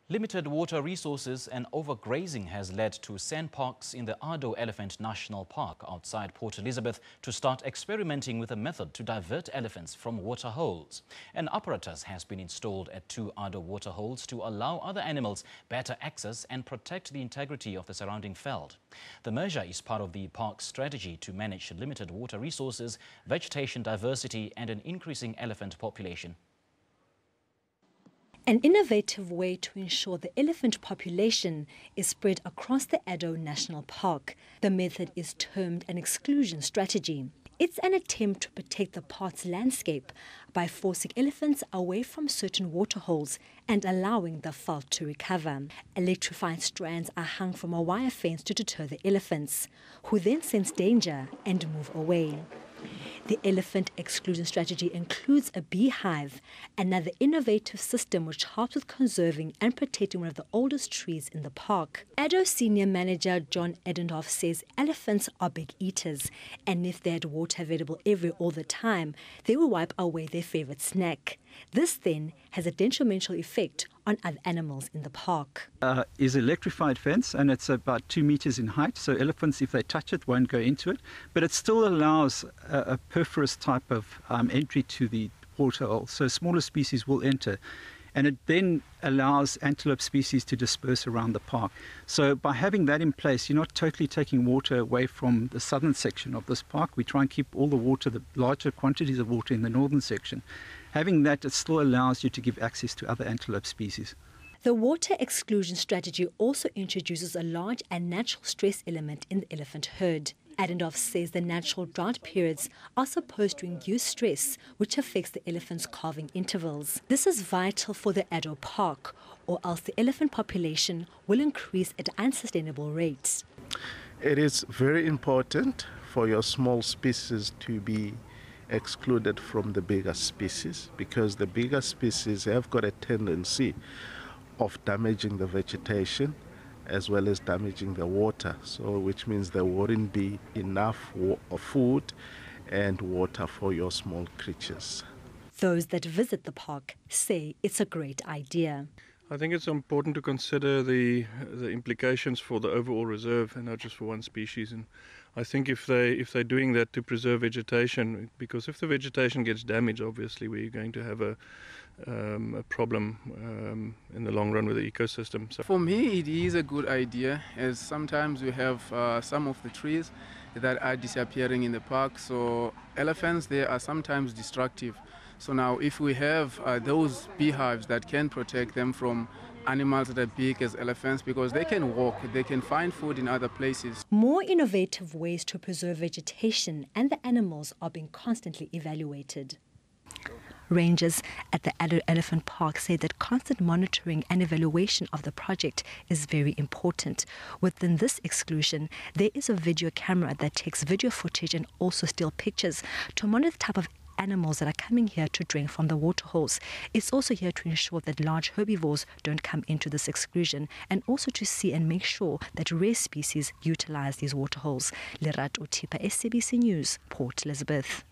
Limited water resources and overgrazing has led to SANParks in the Addo Elephant National Park outside Port Elizabeth to start experimenting with a method to divert elephants from waterholes. An apparatus has been installed at 2 Addo waterholes to allow other animals better access and protect the integrity of the surrounding veld. The measure is part of the park's strategy to manage limited water resources, vegetation diversity and an increasing elephant population. An innovative way to ensure the elephant population is spread across the Addo National Park. The method is termed an exclusion strategy. It's an attempt to protect the park's landscape by forcing elephants away from certain waterholes and allowing the veld to recover. Electrified strands are hung from a wire fence to deter the elephants, who then sense danger and move away. The elephant exclusion strategy includes a beehive, another innovative system which helps with conserving and protecting one of the oldest trees in the park. Addo Senior Manager John Edendorf says elephants are big eaters, and if they had water available all the time, they will wipe away their favorite snack. This then has a detrimental effect on other animals in the park. Is electrified fence, and it's about 2 meters in height, so elephants, if they touch it, won't go into it, but it still allows a perforous type of entry to the waterhole, so smaller species will enter. And it then allows antelope species to disperse around the park. So by having that in place, you're not totally taking water away from the southern section of this park. We try and keep all the water, the larger quantities of water in the northern section. Having that, it still allows you to give access to other antelope species. The water exclusion strategy also introduces a large and natural stress element in the elephant herd. Adendorf says the natural drought periods are supposed to induce stress, which affects the elephants' calving intervals. This is vital for the Addo Park, or else the elephant population will increase at unsustainable rates. It is very important for your small species to be excluded from the bigger species, because the bigger species have got a tendency of damaging the vegetation as well as damaging the water, so which means there wouldn't be enough food and water for your small creatures. Those that visit the park say it's a great idea. I think it's important to consider the implications for the overall reserve and not just for one species. And I think if they're doing that to preserve vegetation, because if the vegetation gets damaged, obviously we're going to have a problem in the long run with the ecosystem. So for me, it is a good idea, as sometimes we have some of the trees that are disappearing in the park. So elephants, they are sometimes destructive. So now if we have those beehives that can protect them from animals that are big as elephants, because they can walk, they can find food in other places. More innovative ways to preserve vegetation and the animals are being constantly evaluated. Rangers at the Addo Elephant Park say that constant monitoring and evaluation of the project is very important. Within this exclusion, there is a video camera that takes video footage and also still pictures to monitor the type of animals that are coming here to drink from the waterholes. It's also here to ensure that large herbivores don't come into this exclusion, and also to see and make sure that rare species utilize these waterholes. Lerato Tipa, SABC News, Port Elizabeth.